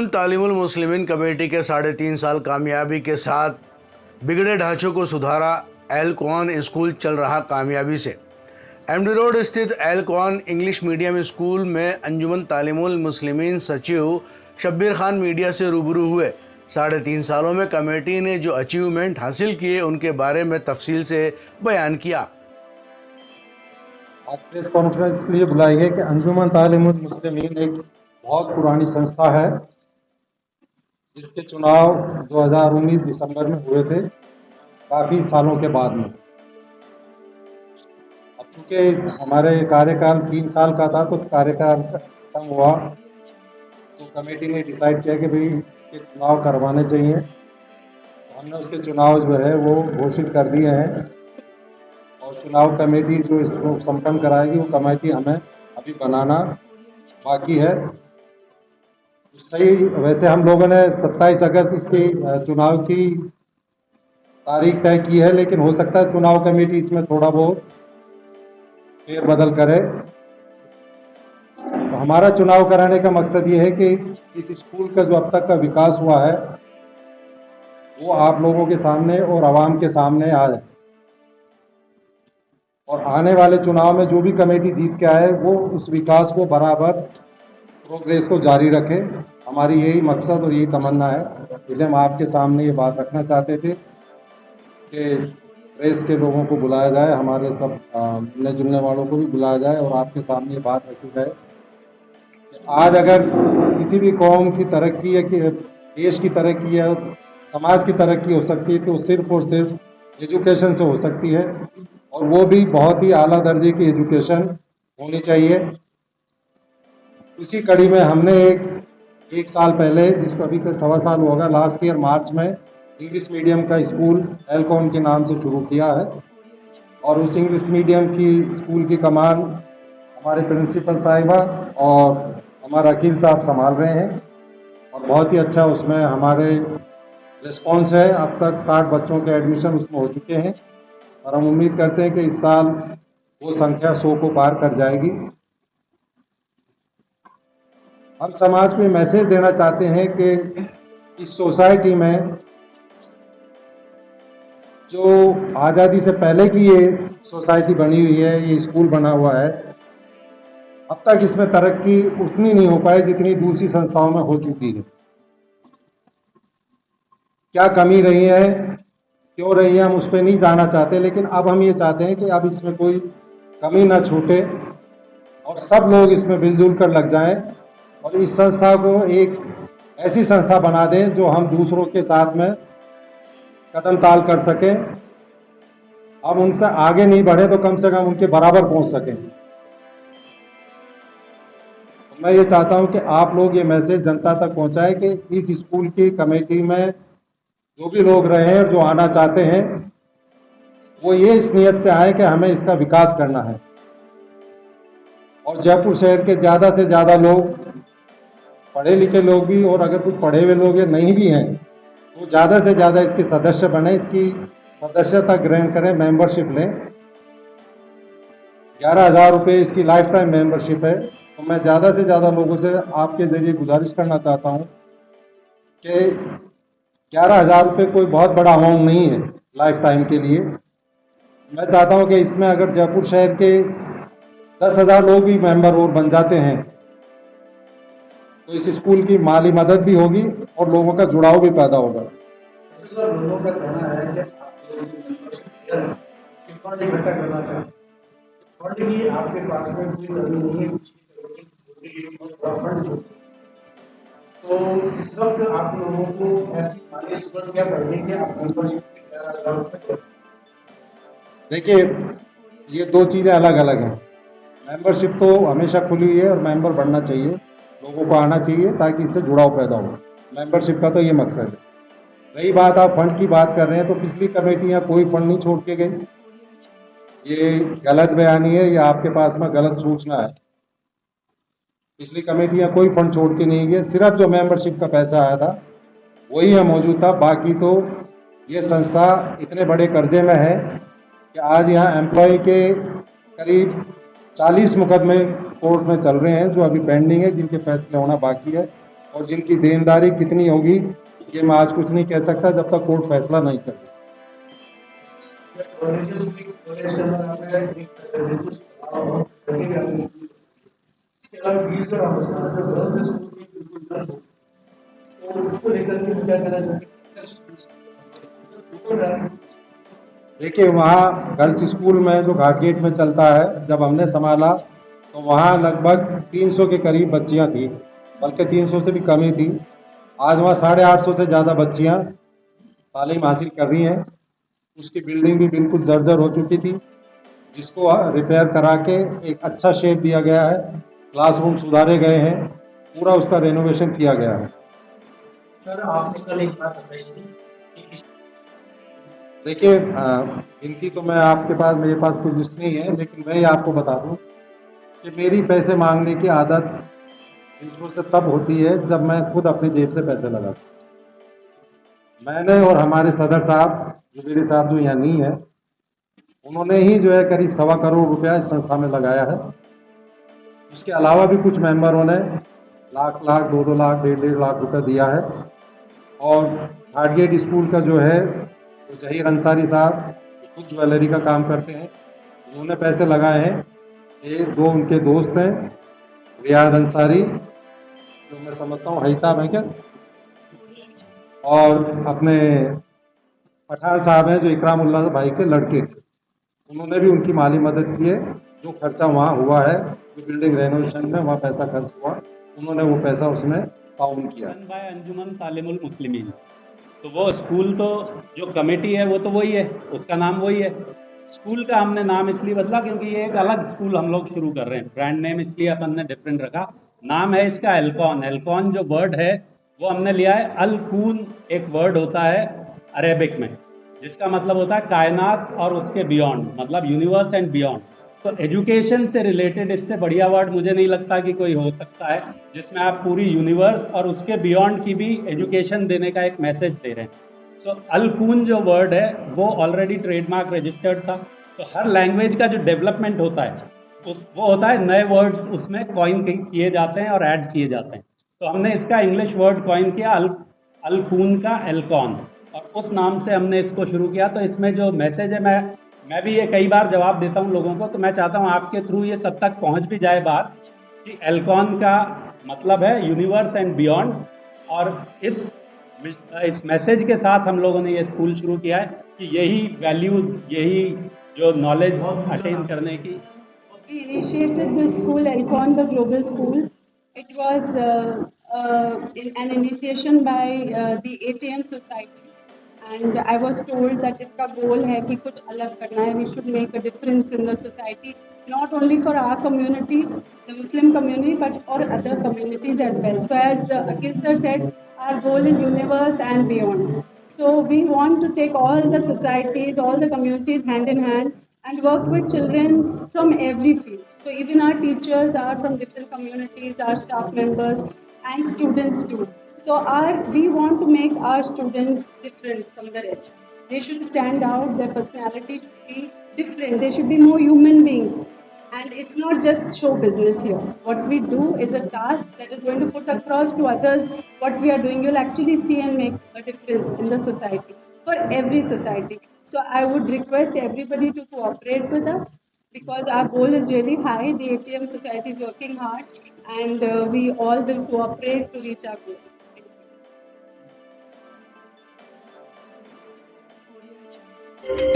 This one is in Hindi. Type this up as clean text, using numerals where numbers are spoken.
अंजुमन तालीमुल मुस्लिमीन कमेटी के 3.5 साल कामयाबी के साथ बिगड़े ढांचों को सुधारा। एल कुआन स्कूल चल रहा कामयाबी से। एमडी रोड स्थित L Kuan English medium school में अंजुमन तालीमुल मुस्लिमीन सचिव शब्बीर खान मीडिया से रूबरू हुए। 3.5 सालों में कमेटी ने जो अचीवमेंट हासिल किए उनके बारे में तफसील से बयान किया। आज प्रेस कॉन्फ्रेंस इसलिए बुलाई है कि अंजुमन तालीमुल मुस्लिमीन एक बहुत पुरानी संस्था है जिसके चुनाव 2019 दिसंबर में हुए थे, काफ़ी सालों के बाद में। अब चूँकि हमारे कार्यकाल 3 साल का था तो कार्यकाल खत्म हुआ तो कमेटी ने डिसाइड किया कि भाई इसके चुनाव करवाने चाहिए। तो हमने उसके चुनाव जो है वो घोषित कर दिए हैं और चुनाव कमेटी जो इसको संपन्न कराएगी वो कमेटी हमें अभी बनाना बाकी है। सही, वैसे हम लोगों ने 27 अगस्त इसकी चुनाव की तारीख तय की है, लेकिन हो सकता है चुनाव कमेटी इसमें थोड़ा बहुत फेरबदल करे। तो हमारा चुनाव कराने का मकसद ये है कि इस स्कूल का जो अब तक का विकास हुआ है वो आप लोगों के सामने और आवाम के सामने आए और आने वाले चुनाव में जो भी कमेटी जीत के आए वो उस विकास को बराबर प्रोग्रेस को जारी रखे। हमारी यही मकसद और यही तमन्ना है, इसलिए हम आपके सामने ये बात रखना चाहते थे कि प्रेस के लोगों को बुलाया जाए, हमारे सब मिलने जुलने वालों को भी बुलाया जाए और आपके सामने ये बात रखी जाए कि आज अगर किसी भी कौम की तरक्की है कि देश की तरक्की है, समाज की तरक्की हो सकती है तो सिर्फ और सिर्फ एजुकेशन से हो सकती है और वो भी बहुत ही आला दर्जे की एजुकेशन होनी चाहिए। उसी कड़ी में हमने एक साल पहले, जिसको अभी तक 1.25 साल होगा, लास्ट ईयर मार्च में इंग्लिश मीडियम का स्कूल एल कुआन के नाम से शुरू किया है और उस इंग्लिश मीडियम की स्कूल की कमान हमारे प्रिंसिपल साहिबा और हमारा अकील साहब संभाल रहे हैं और बहुत ही अच्छा उसमें हमारे रिस्पॉन्स है। अब तक 60 बच्चों के एडमिशन उसमें हो चुके हैं और हम उम्मीद करते हैं कि इस साल वो संख्या 100 को पार कर जाएगी। हम समाज में मैसेज देना चाहते हैं कि इस सोसाइटी में जो आज़ादी से पहले की ये सोसाइटी बनी हुई है, ये स्कूल बना हुआ है, अब तक इसमें तरक्की उतनी नहीं हो पाई जितनी दूसरी संस्थाओं में हो चुकी है। क्या कमी रही है, क्यों रही है, हम उस पर नहीं जाना चाहते, लेकिन अब हम ये चाहते हैं कि अब इसमें कोई कमी ना छूटे और सब लोग इसमें मिलजुल कर लग जाएं और इस संस्था को एक ऐसी संस्था बना दें जो हम दूसरों के साथ में कदम ताल कर सकें। अब उनसे आगे नहीं बढ़े तो कम से कम उनके बराबर पहुंच सकें। तो मैं ये चाहता हूं कि आप लोग ये मैसेज जनता तक पहुंचाएं कि इस स्कूल की कमेटी में जो भी लोग रहे हैं और जो आना चाहते हैं वो ये इस नीयत से आए कि हमें इसका विकास करना है और जयपुर शहर के ज़्यादा से ज़्यादा लोग, पढ़े लिखे लोग भी और अगर कुछ पढ़े हुए लोग या नहीं भी हैं तो ज़्यादा से ज़्यादा इसके सदस्य बने, इसकी सदस्यता ग्रहण करें, मेंबरशिप लें। 11,000 रुपये इसकी लाइफ टाइम मेंबरशिप है। तो मैं ज़्यादा से ज़्यादा लोगों से आपके ज़रिए गुजारिश करना चाहता हूँ कि 11,000 रुपये कोई बहुत बड़ा अमाउंट नहीं है लाइफ टाइम के लिए। मैं चाहता हूँ कि इसमें अगर जयपुर शहर के 10,000 लोग भी मेंबर और बन जाते हैं तो इस स्कूल की माली मदद भी होगी और लोगों का जुड़ाव भी पैदा होगा। लोगों का कहना है कि फंड की आपके पास में कोई कमी नहीं है, तो इस वक्त आप लोगों को ऐसी माली सूरत क्या करनी है आप मेंबरशिप। देखिए, ये दो चीज़ें अलग अलग हैं। मेंबरशिप तो हमेशा खुली हुई है और मेंबर बनना चाहिए, लोगों को आना चाहिए ताकि इससे जुड़ाव पैदा हो। मेंबरशिप का तो ये मकसद है। रही बात, आप फंड की बात कर रहे हैं, तो पिछली कमेटियां कोई फंड नहीं छोड़ के गई। ये गलत बयानी है, ये आपके पास में गलत सूचना है। पिछली कमेटियां कोई फंड छोड़ के नहीं गई, सिर्फ जो मेंबरशिप का पैसा आया था वही है मौजूद था। बाकी तो ये संस्था इतने बड़े कर्जे में है कि आज यहाँ एम्प्लॉय के करीब 40 मुकदमे कोर्ट में चल रहे हैं जो अभी पेंडिंग है, जिनके फैसले होना बाकी है और जिनकी देनदारी कितनी होगी ये मैं आज कुछ नहीं कह सकता जब तक कोर्ट फैसला नहीं करे। कॉलेजेस भी कॉलेज के अंदर आप है इसके अलावा फीस का मामला जो गर्ल्स स्कूल की बिल्कुल बंद हो तो उसको लेकर के क्या कहना चाहिए। देखिए वहाँ गर्ल्स स्कूल में जो घाट गेट में चलता है, जब हमने संभाला तो वहाँ लगभग 300 के करीब बच्चियाँ थी, बल्कि 300 से भी कम ही थी। आज वहाँ 850 से ज़्यादा बच्चियाँ तालीम हासिल कर रही हैं। उसकी बिल्डिंग भी बिल्कुल जर्जर हो चुकी थी, जिसको रिपेयर करा के एक अच्छा शेप दिया गया है, क्लासरूम सुधारे गए हैं, पूरा उसका रेनोवेशन किया गया है। सर आपने कल एक बात बताई थी कि देखिए गिनती तो मैं आपके पास मेरे पास कोई लिस्ट नहीं है, लेकिन मैं ये आपको बता दूं कि मेरी पैसे मांगने की आदत दूसरों से तब होती है जब मैं खुद अपनी जेब से पैसे लगाता हूं। मैंने और हमारे सदर साहब जुबेरी साहब जो यहाँ नहीं है, उन्होंने ही जो है करीब 1.25 करोड़ रुपया इस संस्था में लगाया है। उसके अलावा भी कुछ मेंबरों ने लाख 2 लाख 1.5 लाख रुपया दिया है। और घाटगेट स्कूल का जो है वो जहीर अंसारी साहब खुद ज्वेलरी का काम करते हैं, उन्होंने पैसे लगाए हैं। ये 2 उनके दोस्त हैं, रियाज अंसारी जो मैं समझता हूँ हाई साहब हैं क्या, और अपने पठान साहब हैं जो इकरामुल्लाह भाई के लड़के, उन्होंने भी उनकी माली मदद की है। जो खर्चा वहाँ हुआ है, जो बिल्डिंग रेनोवेशन में वहाँ पैसा खर्च हुआ, उन्होंने वो पैसा उसमें ताउन किया। बाय अंजुमन तालिमुल मुस्लिमीन। तो वो स्कूल तो जो कमेटी है वो तो वही है, उसका नाम वही है। स्कूल का हमने नाम इसलिए बदला क्योंकि ये एक अलग स्कूल हम लोग शुरू कर रहे हैं, ब्रांड नेम इसलिए अपन ने डिफरेंट रखा। नाम है इसका एल्कॉन। एल्कॉन जो वर्ड है वो हमने लिया है अल-कून, एक वर्ड होता है अरेबिक में जिसका मतलब होता है कायनात और उसके बियॉन्ड, मतलब यूनिवर्स एंड बियॉन्ड। तो एजुकेशन से रिलेटेड इससे बढ़िया वर्ड मुझे नहीं लगता कि कोई हो सकता है जिसमें आप पूरी यूनिवर्स और उसके बियॉन्ड की भी एजुकेशन देने का एक मैसेज दे रहे हैं। तो अल-कून जो वर्ड है वो ऑलरेडी ट्रेडमार्क रजिस्टर्ड था। तो हर लैंग्वेज का जो डेवलपमेंट होता है वो होता है नए वर्ड्स उसमें कॉइन किए जाते हैं और ऐड किए जाते हैं। तो हमने इसका इंग्लिश वर्ड कॉइन किया अल-कून का एल्कॉन, और उस नाम से हमने इसको शुरू किया। तो इसमें जो मैसेज है, मैं भी ये कई बार जवाब देता हूँ लोगों को, तो मैं चाहता हूँ आपके थ्रू ये सब तक पहुँच भी जाए बात कि एल्कॉन का मतलब है यूनिवर्स एंड बियॉन्ड। और इस मैसेज के साथ हम लोगों ने ये स्कूल शुरू किया है कि यही वैल्यूज, यही जो नॉलेज अटेन करने की। We initiated this school, Elcon, the global school. It was an initiation by the ATM society, and I was told that इसका goal है कि कुछ अलग करना है. We should make a difference in the society, not only for our community, the Muslim community, but for other communities as well. So as Akhil sir said, our goal is universe and beyond. So we want to take all the societies, all the communities hand in hand and work with children from every field. So even our teachers are from different communities, our staff members and students too. So we want to make our students different from the rest. They should stand out, their personality should be different, they should be more human beings. And it's not just show business here. What we do is a task that is going to put across to others what we are doing. You'll actually see and make a difference in the society, for every society. So I would request everybody to cooperate with us because our goal is really high. The ATM society is working hard and we all will cooperate to reach our goal. Thank you.